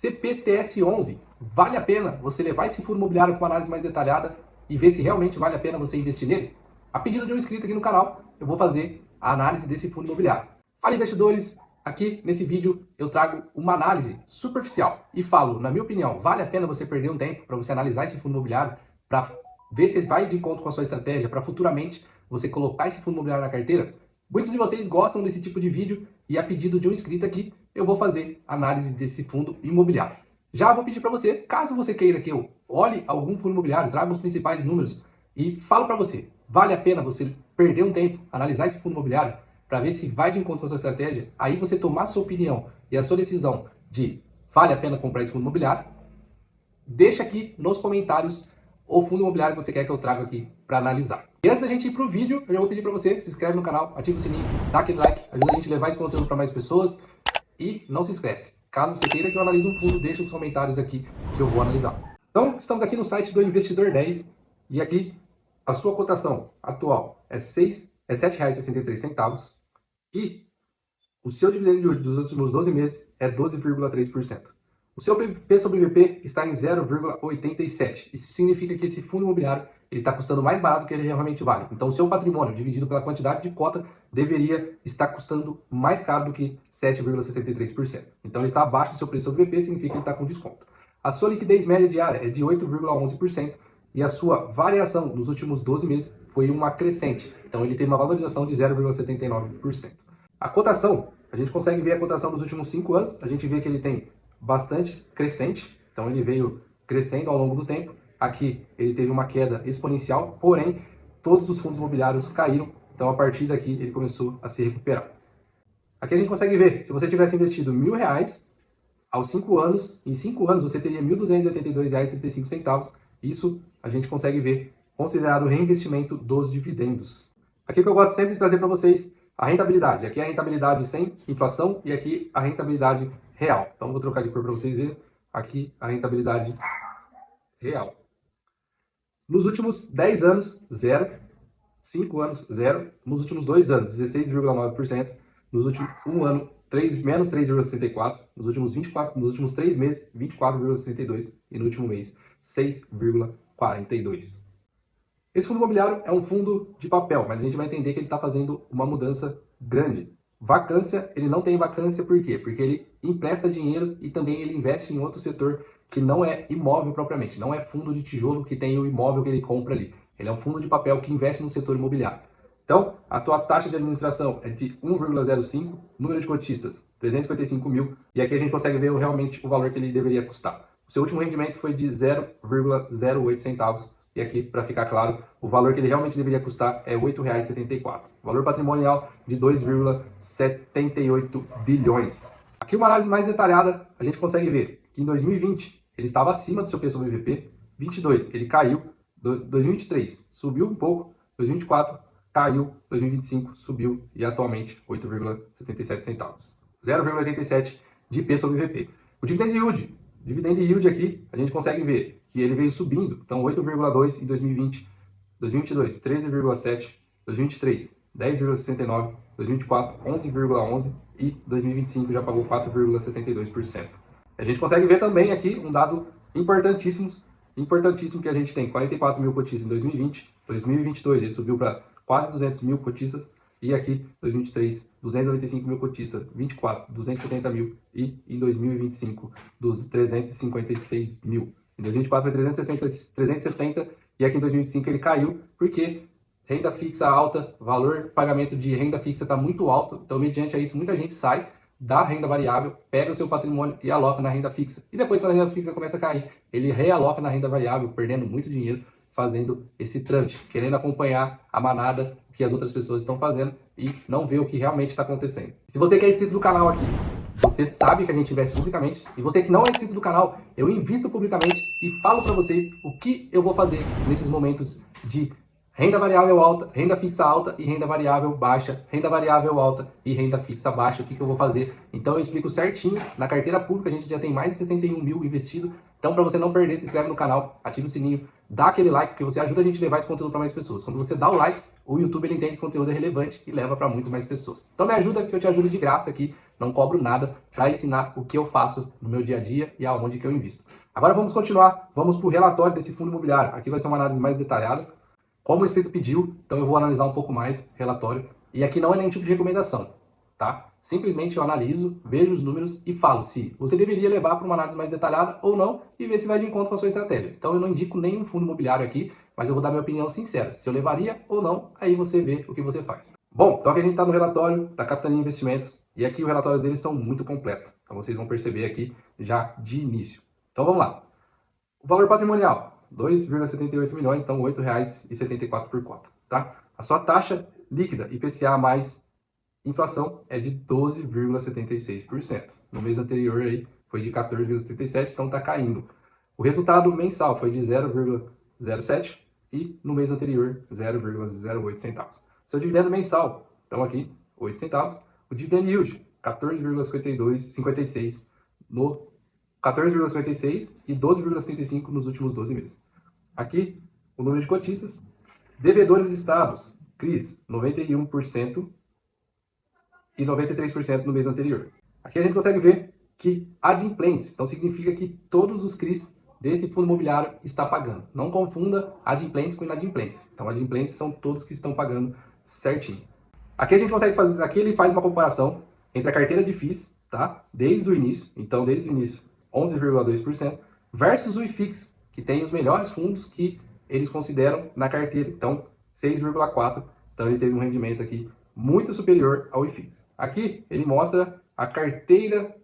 CPTS11. Vale a pena você levar esse fundo imobiliário com uma análise mais detalhada e ver se realmente vale a pena você investir nele? A pedido de um inscrito aqui no canal, eu vou fazer a análise desse fundo imobiliário. Fala, investidores! Aqui nesse vídeo eu trago uma análise superficial e falo, na minha opinião, vale a pena você perder um tempo para você analisar esse fundo imobiliário, para ver se vai de encontro com a sua estratégia, para futuramente você colocar esse fundo imobiliário na carteira? Muitos de vocês gostam desse tipo de vídeo e a pedido de um inscrito aqui, eu vou fazer análise desse fundo imobiliário. Já vou pedir para você, caso você queira que eu olhe algum fundo imobiliário, traga os principais números e falo para você, vale a pena você perder um tempo, analisar esse fundo imobiliário, para ver se vai de encontro com a sua estratégia, aí você tomar a sua opinião e a sua decisão de vale a pena comprar esse fundo imobiliário, deixa aqui nos comentários o fundo imobiliário que você quer que eu traga aqui para analisar. E antes da gente ir para o vídeo, eu já vou pedir para você, se inscreve no canal, ativa o sininho, dá aquele like, ajuda a gente a levar esse conteúdo para mais pessoas e não se esquece, caso você queira que eu analise um fundo, deixa nos comentários aqui que eu vou analisar. Então, estamos aqui no site do Investidor 10 e aqui a sua cotação atual é R$ 7,63 e o seu dividendo dos últimos 12 meses é 12,3%. O seu P sobre VP está em 0,87. Isso significa que esse fundo imobiliário está custando mais barato do que ele realmente vale. Então, o seu patrimônio, dividido pela quantidade de cota, deveria estar custando mais caro do que 7,63%. Então, ele está abaixo do seu preço sobre VP, significa que ele está com desconto. A sua liquidez média diária é de 8,11% e a sua variação nos últimos 12 meses foi uma crescente. Então, ele tem uma valorização de 0,79%. A cotação, a gente consegue ver a cotação dos últimos 5 anos, a gente vê que ele tem bastante crescente, então ele veio crescendo ao longo do tempo. Aqui ele teve uma queda exponencial, porém todos os fundos imobiliários caíram, então a partir daqui ele começou a se recuperar. Aqui a gente consegue ver, se você tivesse investido R$1.000 aos 5 anos, em 5 anos você teria R$ 1.282,35, isso a gente consegue ver considerado o reinvestimento dos dividendos. Aqui que eu gosto sempre de trazer para vocês a rentabilidade. Aqui é a rentabilidade sem inflação e aqui a rentabilidade real. Então vou trocar de cor para vocês verem. Aqui a rentabilidade real. Nos últimos 10 anos, 0. 5 anos, 0. Nos últimos 2 anos, 16,9%. Nos últimos 1 ano, menos 3,64%. Nos últimos 3 meses, 24,62%. E no último mês, 6,42%. Esse fundo imobiliário é um fundo de papel, mas a gente vai entender que ele está fazendo uma mudança grande. Vacância, ele não tem vacância por quê? Porque ele empresta dinheiro e também ele investe em outro setor que não é imóvel propriamente, não é fundo de tijolo que tem o imóvel que ele compra ali. Ele é um fundo de papel que investe no setor imobiliário. Então, a tua taxa de administração é de 1,05, número de cotistas 355 mil, e aqui a gente consegue ver realmente o valor que ele deveria custar. O seu último rendimento foi de 0,08 centavos. E aqui, para ficar claro, o valor que ele realmente deveria custar é R$ 8,74. Valor patrimonial de 2,78 bilhões. Aqui uma análise mais detalhada, a gente consegue ver que em 2020 ele estava acima do seu P sobre VP, 22 ele caiu, 2023 subiu um pouco, 2024 caiu, 2025 subiu e atualmente 8,77 centavos. 0,87 de P sobre VP. O dividend yield aqui, a gente consegue ver que ele veio subindo, então 8,2 em 2020, 2022 13,7, 2023 10,69, 2024 11,11 e 2025 já pagou 4,62%. A gente consegue ver também aqui um dado importantíssimo que a gente tem 44 mil cotistas em 2020, 2022 ele subiu para quase 200 mil cotistas e aqui 2023 295 mil cotistas, 24 270 mil e em 2025 dos 356 mil. Em 2024 foi 370 e aqui em 2025 ele caiu porque renda fixa alta, valor pagamento de renda fixa está muito alto, então mediante a isso muita gente sai da renda variável, pega o seu patrimônio e aloca na renda fixa. E depois quando a renda fixa começa a cair, ele realoca na renda variável, perdendo muito dinheiro fazendo esse trâmite, querendo acompanhar a manada que as outras pessoas estão fazendo e não ver o que realmente está acontecendo. Se você que é inscrito no canal aqui, você sabe que a gente investe publicamente, e você que não é inscrito no canal, eu invisto publicamente e falo para vocês o que eu vou fazer nesses momentos de renda variável alta, renda fixa alta e renda variável baixa, renda variável alta e renda fixa baixa, o que eu vou fazer. Então eu explico certinho, na carteira pública a gente já tem mais de 61 mil investido, então para você não perder, se inscreve no canal, ativa o sininho, dá aquele like, porque você ajuda a gente a levar esse conteúdo para mais pessoas. Quando você dá o like, o YouTube ele entende que esse conteúdo é relevante e leva para muito mais pessoas. Então me ajuda que eu te ajudo de graça aqui não cobro nada para ensinar o que eu faço no meu dia a dia e aonde que eu invisto. Agora vamos continuar, vamos para o relatório desse fundo imobiliário. Aqui vai ser uma análise mais detalhada. Como o inscrito pediu, então eu vou analisar um pouco mais relatório. E aqui não é nenhum tipo de recomendação, tá? Simplesmente eu analiso, vejo os números e falo se você deveria levar para uma análise mais detalhada ou não e ver se vai de encontro com a sua estratégia. Então eu não indico nenhum fundo imobiliário aqui, mas eu vou dar minha opinião sincera. Se eu levaria ou não, aí você vê o que você faz. Bom, então aqui a gente está no relatório da Capitania Investimentos e aqui o relatório deles são muito completo. Então vocês vão perceber aqui já de início. Então vamos lá. O valor patrimonial, 2,78 milhões, então R$ 8,74 por cota, tá? A sua taxa líquida, IPCA mais inflação, é de 12,76%. No mês anterior aí foi de 14,77%, então está caindo. O resultado mensal foi de 0,07 e no mês anterior 0,08 centavos. Seu dividendo mensal, então aqui 8 centavos. O dividend yield, 14,56 no 14,56 e 12,75 nos últimos 12 meses. Aqui, o número de cotistas. Devedores listados, CRIs, 91% e 93% no mês anterior. Aqui a gente consegue ver que adimplentes, então significa que todos os CRIs desse fundo imobiliário está pagando. Não confunda adimplentes com inadimplentes. Então adimplentes são todos que estão pagando certinho. Aqui a gente consegue fazer, aqui ele faz uma comparação entre a carteira de FIIs, tá? Desde o início, então desde o início 11,2%, versus o IFIX, que tem os melhores fundos que eles consideram na carteira, então 6,4%, então ele teve um rendimento aqui muito superior ao IFIX. Aqui ele mostra a carteira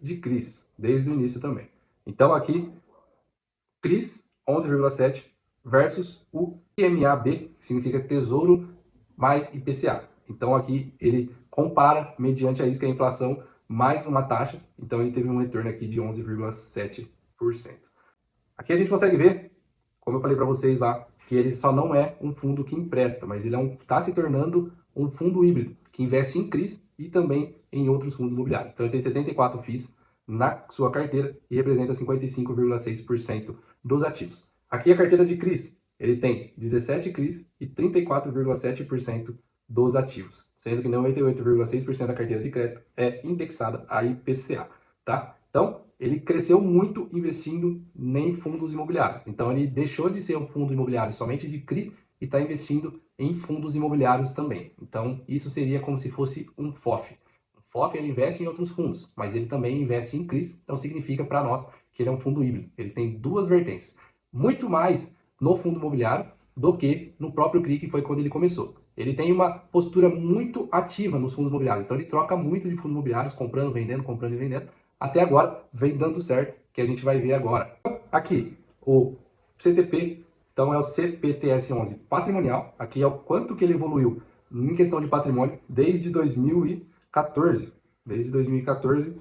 de CRIs, desde o início também. Então aqui, CRIs 11,7% versus o IMAB, que significa Tesouro mais IPCA. Então aqui ele compara, mediante a isso que é a inflação, mais uma taxa, então ele teve um retorno aqui de 11,7%. Aqui a gente consegue ver, como eu falei para vocês lá, que ele só não é um fundo que empresta, mas ele está se tornando um fundo híbrido, que investe em CRIs e também em outros fundos imobiliários. Então ele tem 74 FIIs na sua carteira e representa 55,6% dos ativos. Aqui a carteira de CRIs, ele tem 17 CRIs e 34,7% dos ativos, sendo que 98,6% da carteira de crédito é indexada a IPCA, tá? Então, ele cresceu muito investindo em fundos imobiliários. Então, ele deixou de ser um fundo imobiliário somente de CRI e está investindo em fundos imobiliários também. Então, isso seria como se fosse um FOF. O FOF, ele investe em outros fundos, mas ele também investe em CRIs, então significa para nós que ele é um fundo híbrido. Ele tem duas vertentes. Muito mais no fundo imobiliário do que no próprio CRI, que foi quando ele começou. Ele tem uma postura muito ativa nos fundos imobiliários, então ele troca muito de fundos imobiliários, comprando e vendendo, até agora vem dando certo, que a gente vai ver agora. Aqui, o CTP, então é o CPTS11 patrimonial, aqui é o quanto que ele evoluiu em questão de patrimônio desde 2014.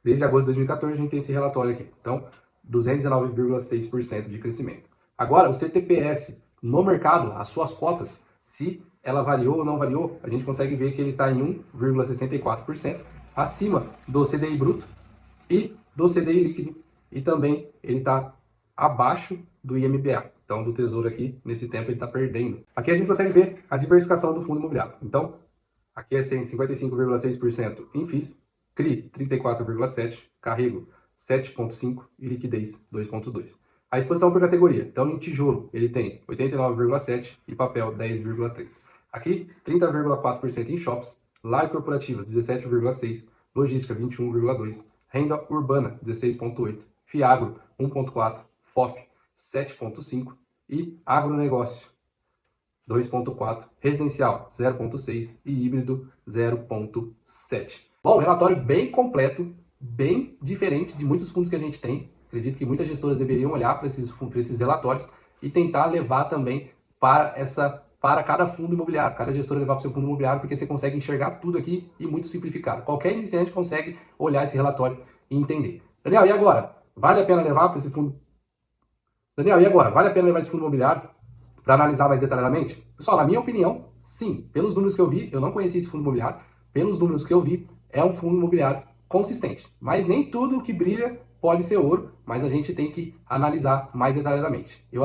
Desde agosto de 2014 a gente tem esse relatório aqui. Então, 219,6% de crescimento. Agora, o CTPS no mercado, as suas cotas, se ela variou ou não variou, a gente consegue ver que ele está em 1,64%, acima do CDI bruto e do CDI líquido, e também ele está abaixo do IMBA. Então, do Tesouro aqui, nesse tempo, ele está perdendo. Aqui a gente consegue ver a diversificação do fundo imobiliário. Então, aqui é 55,6% em FIIs, CRI 34,7%, carrego 7,5% e liquidez 2,2%. A exposição por categoria. Então, em tijolo, ele tem 89,7% e papel 10,3%. Aqui, 30,4% em shops, lajes corporativas 17,6%, logística 21,2%, renda urbana 16,8%, Fiagro 1,4%, FOF 7,5% e agronegócio 2,4%, residencial 0,6% e híbrido 0,7%. Bom, relatório bem completo, bem diferente de muitos fundos que a gente tem. Acredito que muitas gestoras deveriam olhar para esses relatórios e tentar levar também para cada fundo imobiliário, cada gestora levar para o seu fundo imobiliário, porque você consegue enxergar tudo aqui e muito simplificado. Qualquer iniciante consegue olhar esse relatório e entender. Daniel, e agora? Vale a pena levar para esse fundo? Daniel, e agora? Vale a pena levar esse fundo imobiliário para analisar mais detalhadamente? Pessoal, na minha opinião, sim. Pelos números que eu vi, eu não conhecia esse fundo imobiliário, pelos números que eu vi, é um fundo imobiliário consistente. Mas nem tudo que brilha pode ser ouro, mas a gente tem que analisar mais detalhadamente. Eu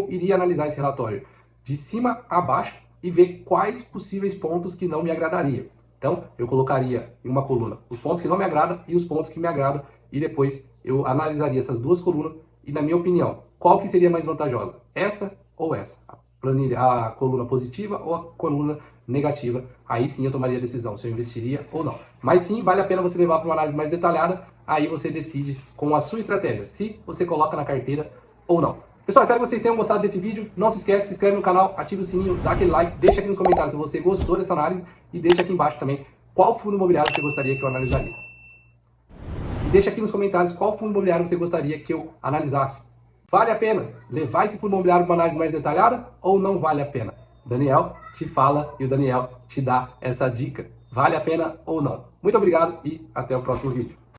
iria analisar esse relatório de cima a baixo e ver quais possíveis pontos que não me agradaria. Então, eu colocaria em uma coluna os pontos que não me agradam e os pontos que me agradam, e depois eu analisaria essas duas colunas e, na minha opinião, qual que seria mais vantajosa? Essa ou essa? A coluna positiva ou a coluna negativa? Aí sim eu tomaria a decisão se eu investiria ou não. Mas sim, vale a pena você levar para uma análise mais detalhada, aí você decide com a sua estratégia, se você coloca na carteira ou não. Pessoal, espero que vocês tenham gostado desse vídeo. Não se esqueça, se inscreve no canal, ativa o sininho, dá aquele like, deixa aqui nos comentários se você gostou dessa análise e deixa aqui embaixo também qual fundo imobiliário você gostaria que eu analisaria. E deixa aqui nos comentários qual fundo imobiliário você gostaria que eu analisasse. Vale a pena levar esse fundo imobiliário para uma análise mais detalhada ou não vale a pena? O Daniel te fala e o Daniel te dá essa dica. Vale a pena ou não? Muito obrigado e até o próximo vídeo.